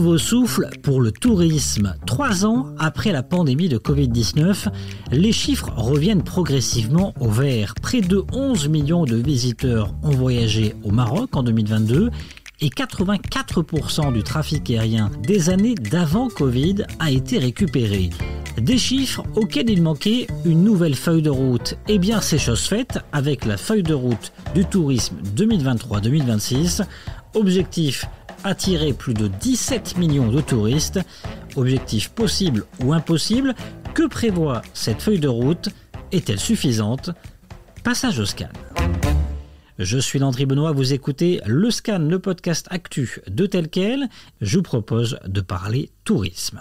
nouveau souffle pour le tourisme. 3 ans après la pandémie de Covid-19, les chiffres reviennent progressivement au vert. Près de 11 millions de visiteurs ont voyagé au Maroc en 2022 et 84% du trafic aérien des années d'avant Covid a été récupéré. Des chiffres auxquels il manquait une nouvelle feuille de route. Eh bien, c'est chose faite avec la feuille de route du tourisme 2023-2026. Objectif, attirer plus de 17 millions de touristes. Objectif possible ou impossible, que prévoit cette feuille de route? Est-elle suffisante? Passage au scan. Je suis Landry Benoît, vous écoutez Le Scan, le podcast actu de Tel Quel. Je vous propose de parler tourisme.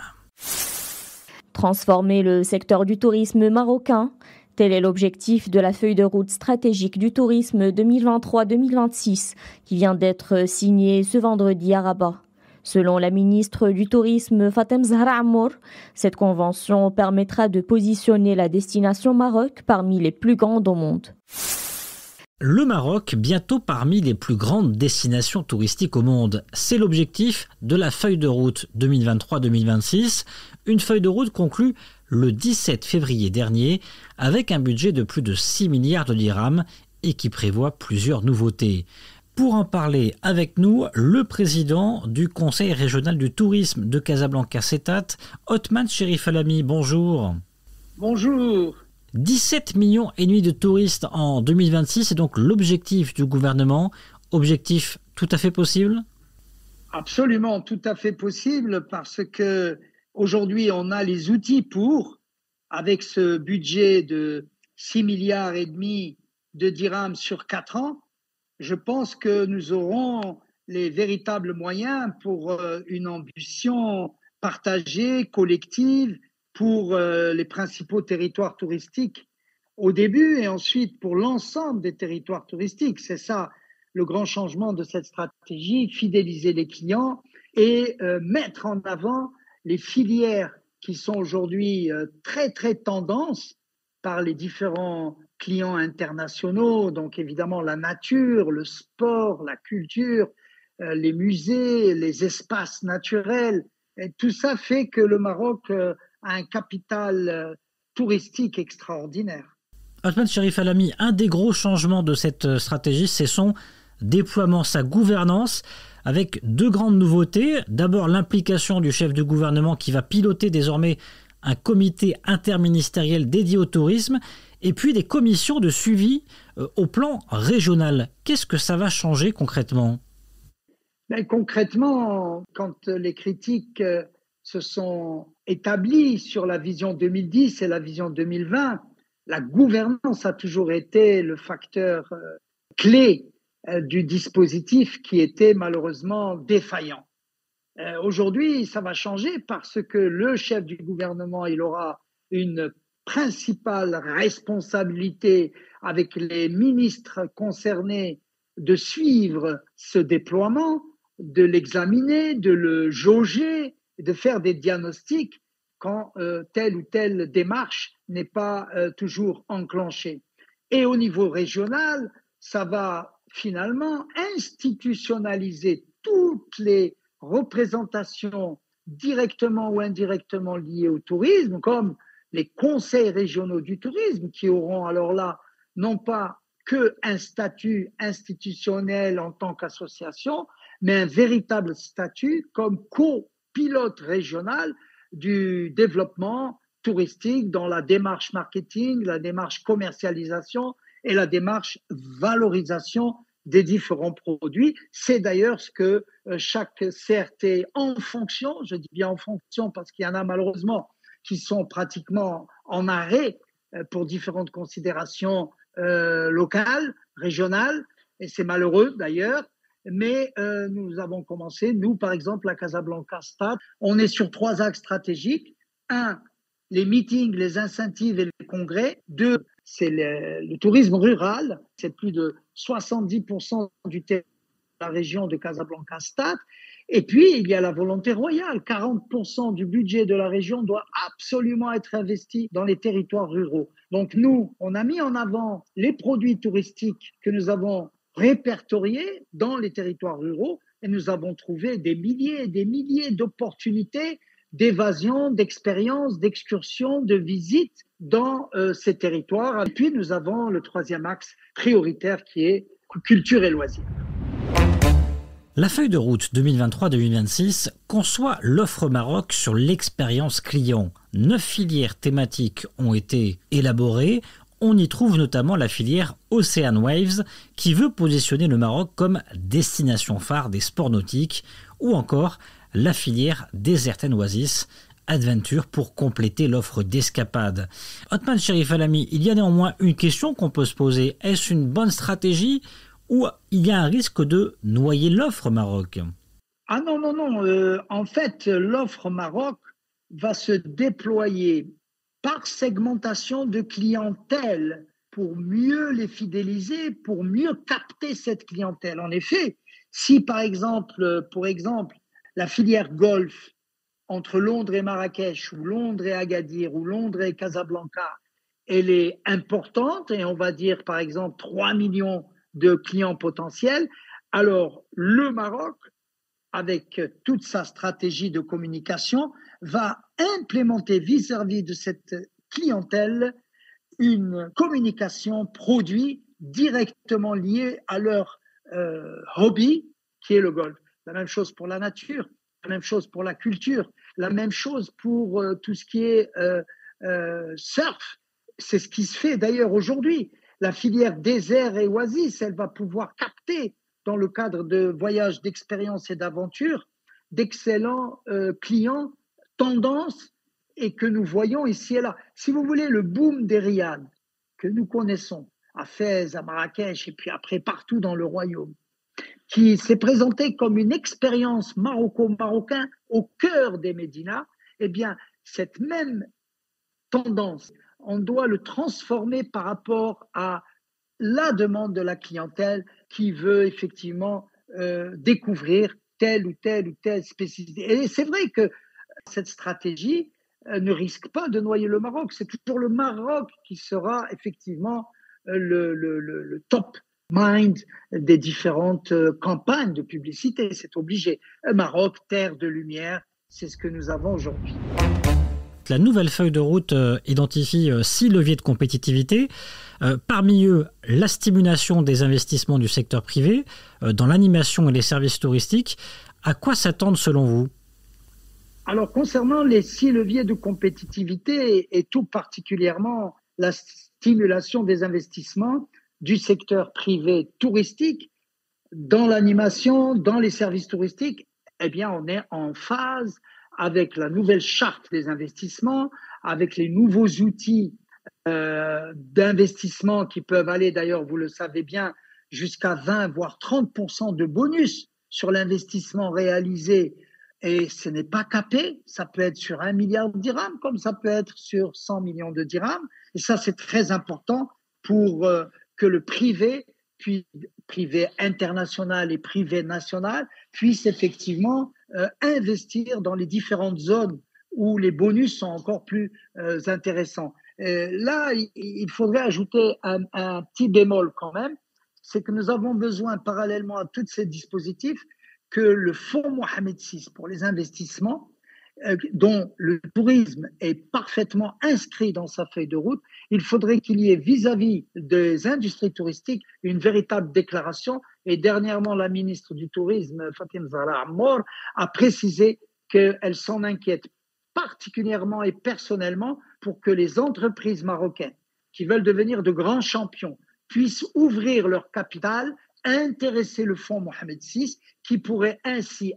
Transformer le secteur du tourisme marocain, tel est l'objectif de la feuille de route stratégique du tourisme 2023-2026 qui vient d'être signée ce vendredi à Rabat. Selon la ministre du Tourisme Fatem Zahra Amour, cette convention permettra de positionner la destination Maroc parmi les plus grandes au monde. Le Maroc, bientôt parmi les plus grandes destinations touristiques au monde. C'est l'objectif de la feuille de route 2023-2026, une feuille de route conclue le 17 février dernier avec un budget de plus de 6 milliards de dirhams et qui prévoit plusieurs nouveautés. Pour en parler avec nous, le président du Conseil régional du tourisme de Casablanca-Setat, Othman Cherif Alami. Bonjour. Bonjour. 17 millions et demi de touristes en 2026, c'est donc l'objectif du gouvernement. Objectif tout à fait possible? Absolument, tout à fait possible parce que aujourd'hui on a les outils pour, avec ce budget de 6 milliards et demi de dirhams sur 4 ans, je pense que nous aurons les véritables moyens pour une ambition partagée, collective, pour les principaux territoires touristiques au début et ensuite pour l'ensemble des territoires touristiques. C'est ça le grand changement de cette stratégie, fidéliser les clients et mettre en avant les filières qui sont aujourd'hui très, très tendance par les différents clients internationaux, donc évidemment la nature, le sport, la culture, les musées, les espaces naturels. Et tout ça fait que le Maroc a un capital touristique extraordinaire. Othman Cherif Alami, un des gros changements de cette stratégie, c'est son déploiement, sa gouvernance, avec 2 grandes nouveautés. D'abord, l'implication du chef du gouvernement qui va piloter désormais un comité interministériel dédié au tourisme, et puis des commissions de suivi au plan régional. Qu'est-ce que ça va changer concrètement? Concrètement, quand les critiques se sont établies sur la vision 2010 et la vision 2020, la gouvernance a toujours été le facteur clé du dispositif qui était malheureusement défaillant. Aujourd'hui, ça va changer parce que le chef du gouvernement, il aura une principale responsabilité avec les ministres concernés de suivre ce déploiement, de l'examiner, de le jauger, de faire des diagnostics quand telle ou telle démarche n'est pas toujours enclenchée. Et au niveau régional, ça va finalement institutionnaliser toutes les représentations directement ou indirectement liées au tourisme, comme les conseils régionaux du tourisme, qui auront alors là non pas qu'un statut institutionnel en tant qu'association, mais un véritable statut comme copilote régional du développement touristique dans la démarche marketing, la démarche commercialisation et la démarche valorisation des différents produits. C'est d'ailleurs ce que chaque CRT en fonction, je dis bien en fonction parce qu'il y en a malheureusement qui sont pratiquement en arrêt pour différentes considérations locales, régionales, et c'est malheureux d'ailleurs, mais nous avons commencé, nous par exemple à Casablanca-Stade, on est sur 3 axes stratégiques. 1, les meetings, les incentives et les congrès. 2, c'est le tourisme rural, c'est plus de 70% du territoire de la région de Casablanca-Stade. Et puis, il y a la volonté royale. 40% du budget de la région doit absolument être investi dans les territoires ruraux. Donc nous, on a mis en avant les produits touristiques que nous avons répertoriés dans les territoires ruraux, et nous avons trouvé des milliers et des milliers d'opportunités d'évasion, d'expérience, d'excursion, de visite dans ces territoires. Et puis, nous avons le troisième axe prioritaire qui est culture et loisirs. La feuille de route 2023-2026 conçoit l'offre Maroc sur l'expérience client. 9 filières thématiques ont été élaborées. On y trouve notamment la filière Ocean Waves qui veut positionner le Maroc comme destination phare des sports nautiques, ou encore la filière Desert & Oasis Adventure pour compléter l'offre d'escapade. Othman Cherif Alami, il y a néanmoins une question qu'on peut se poser. Est-ce une bonne stratégie ou il y a un risque de noyer l'offre Maroc? Ah non. En fait, l'offre Maroc va se déployer par segmentation de clientèle pour mieux les fidéliser, pour mieux capter cette clientèle. En effet, si par exemple, la filière golf entre Londres et Marrakech, ou Londres et Agadir, ou Londres et Casablanca, elle est importante, et on va dire par exemple 3 millions de clients potentiels, alors le Maroc, avec toute sa stratégie de communication, va implémenter vis-à-vis de cette clientèle une communication produit directement liée à leur hobby, qui est le golf. La même chose pour la nature, la même chose pour la culture, la même chose pour tout ce qui est surf. C'est ce qui se fait d'ailleurs aujourd'hui. La filière désert et oasis, elle va pouvoir capter, dans le cadre de voyages d'expérience et d'aventure, d'excellents clients, tendances, et que nous voyons ici et là. Si vous voulez, le boom des riads que nous connaissons, à Fès, à Marrakech, et puis après partout dans le royaume, qui s'est présenté comme une expérience marocain au cœur des médinas, eh bien, cette même tendance, on doit le transformer par rapport à la demande de la clientèle qui veut effectivement découvrir telle ou telle spécificité. Et c'est vrai que cette stratégie ne risque pas de noyer le Maroc. C'est toujours le Maroc qui sera effectivement le top mind des différentes campagnes de publicité. C'est obligé. Maroc, terre de lumière, c'est ce que nous avons aujourd'hui. La nouvelle feuille de route identifie 6 leviers de compétitivité. Parmi eux, la stimulation des investissements du secteur privé dans l'animation et les services touristiques. À quoi s'attendre selon vous? Alors, concernant les 6 leviers de compétitivité et tout particulièrement la stimulation des investissements du secteur privé touristique dans l'animation, dans les services touristiques, eh bien, on est en phase avec la nouvelle charte des investissements, avec les nouveaux outils d'investissement qui peuvent aller, d'ailleurs, vous le savez bien, jusqu'à 20 voire 30% de bonus sur l'investissement réalisé. Et ce n'est pas capé, ça peut être sur 1 milliard de dirhams, comme ça peut être sur 100 millions de dirhams. Et ça, c'est très important pour que le privé international et privé national, puisse effectivement investir dans les différentes zones où les bonus sont encore plus intéressants. Là, il faudrait ajouter un petit bémol quand même, c'est que nous avons besoin, parallèlement à tous ces dispositifs, que le fonds Mohamed VI pour les investissements, dont le tourisme est parfaitement inscrit dans sa feuille de route, il faudrait qu'il y ait vis-à-vis des industries touristiques une véritable déclaration. Et dernièrement, la ministre du Tourisme, Fatima Zahra Amour, a précisé qu'elle s'en inquiète particulièrement et personnellement pour que les entreprises marocaines qui veulent devenir de grands champions puissent ouvrir leur capital, intéresser le fonds Mohamed VI, qui pourrait ainsi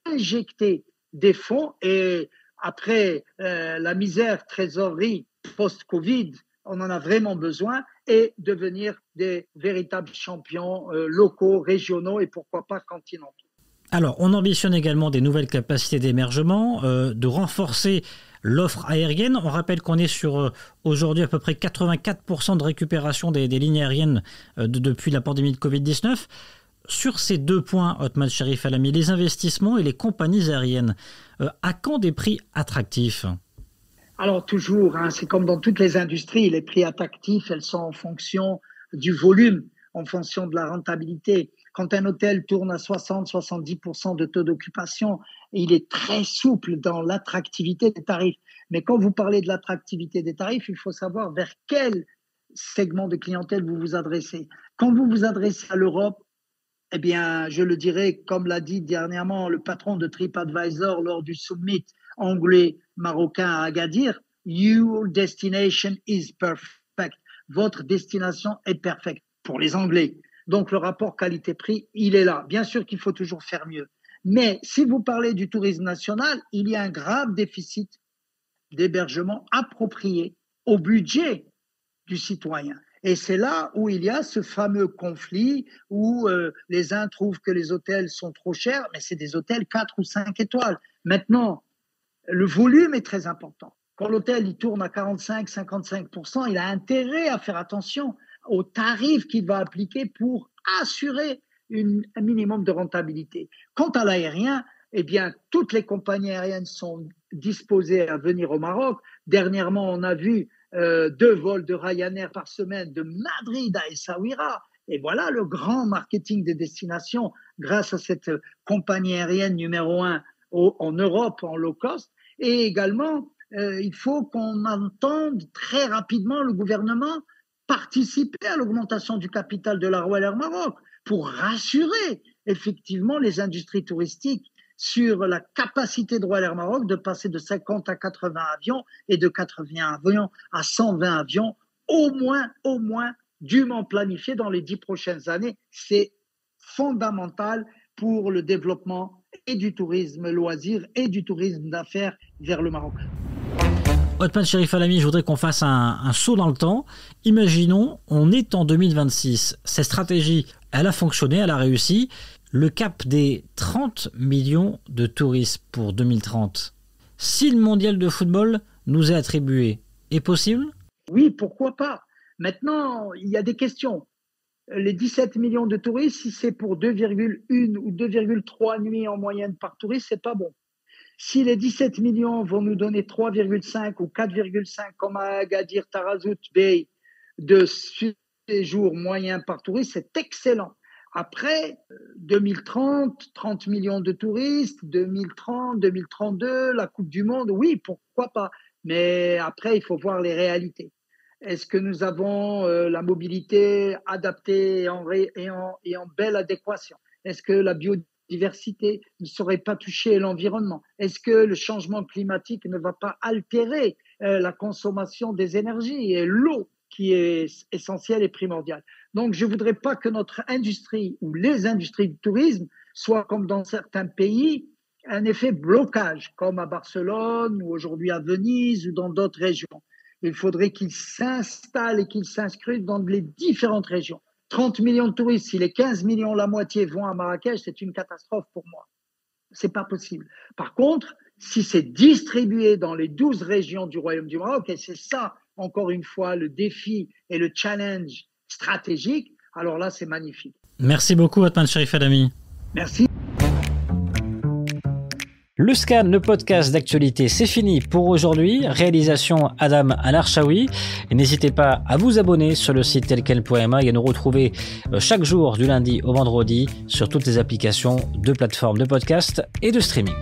injecter des fonds, et après la misère trésorerie post-Covid, on en a vraiment besoin, et devenir des véritables champions locaux, régionaux et pourquoi pas continentaux. Alors, on ambitionne également des nouvelles capacités d'émergement, de renforcer l'offre aérienne. On rappelle qu'on est sur aujourd'hui à peu près 84% de récupération des lignes aériennes depuis la pandémie de Covid-19. Sur ces 2 points, Othman Cherif Alami, les investissements et les compagnies aériennes, à quand des prix attractifs? Alors toujours, c'est comme dans toutes les industries, les prix attractifs, elles sont en fonction du volume, en fonction de la rentabilité. Quand un hôtel tourne à 60-70% de taux d'occupation, il est très souple dans l'attractivité des tarifs. Mais quand vous parlez de l'attractivité des tarifs, il faut savoir vers quel segment de clientèle vous vous adressez. Quand vous vous adressez à l'Europe, eh bien, je le dirais, comme l'a dit dernièrement le patron de TripAdvisor lors du summit anglais-marocain à Agadir, your destination is perfect. Votre destination est parfaite pour les Anglais. Donc, le rapport qualité-prix, il est là. Bien sûr qu'il faut toujours faire mieux. Mais si vous parlez du tourisme national, il y a un grave déficit d'hébergement approprié au budget du citoyen. Et c'est là où il y a ce fameux conflit où les uns trouvent que les hôtels sont trop chers, mais c'est des hôtels 4 ou 5 étoiles. Maintenant, le volume est très important. Quand l'hôtel il tourne à 45-55%, il a intérêt à faire attention aux tarifs qu'il va appliquer pour assurer un minimum de rentabilité. Quant à l'aérien, eh bien, toutes les compagnies aériennes sont disposées à venir au Maroc. Dernièrement, on a vu 2 vols de Ryanair par semaine de Madrid à Essaouira. Et voilà le grand marketing des destinations grâce à cette compagnie aérienne numéro 1 en Europe, en low cost. Et également, il faut qu'on entende très rapidement le gouvernement participer à l'augmentation du capital de la Royal Air Maroc pour rassurer effectivement les industries touristiques sur la capacité de Royal Air Maroc de passer de 50 à 80 avions et de 80 avions à 120 avions, au moins dûment planifié dans les 10 prochaines années. C'est fondamental pour le développement et du tourisme loisir et du tourisme d'affaires vers le Maroc. Othman Cherif Alami, je voudrais qu'on fasse un saut dans le temps. Imaginons, on est en 2026. Cette stratégie, elle a fonctionné, elle a réussi. Le cap des 30 millions de touristes pour 2030, si le mondial de football nous est attribué, est possible ? Oui, pourquoi pas ? Maintenant, il y a des questions. Les 17 millions de touristes, si c'est pour 2,1 ou 2,3 nuits en moyenne par touriste, c'est pas bon. Si les 17 millions vont nous donner 3,5 ou 4,5 comme à Agadir, Tarazout, Bay de séjour moyen par touriste, c'est excellent. Après, 2030, 30 millions de touristes, 2030, 2032, la Coupe du Monde, oui, pourquoi pas. Mais après, il faut voir les réalités. Est-ce que nous avons la mobilité adaptée et en belle adéquation ? Est-ce que la biodiversité ne saurait pas toucher l'environnement ? Est-ce que le changement climatique ne va pas altérer la consommation des énergies et l'eau qui est essentielle et primordiale ? Donc, je ne voudrais pas que notre industrie ou les industries du tourisme soient comme dans certains pays, un effet blocage, comme à Barcelone ou aujourd'hui à Venise ou dans d'autres régions. Il faudrait qu'ils s'installent et qu'ils s'inscrivent dans les différentes régions. 30 millions de touristes, si les 15 millions, la moitié vont à Marrakech, c'est une catastrophe pour moi. C'est pas possible. Par contre, si c'est distribué dans les 12 régions du Royaume du Maroc, et c'est ça, encore une fois, le défi et le challenge stratégique, alors là, c'est magnifique. Merci beaucoup, Othman Cherif Alami. Merci. Le Scan, le podcast d'actualité, c'est fini pour aujourd'hui. Réalisation Adam Al-Arshawi. Et n'hésitez pas à vous abonner sur le site telquel.ma et à nous retrouver chaque jour du lundi au vendredi sur toutes les applications de plateformes de podcast et de streaming.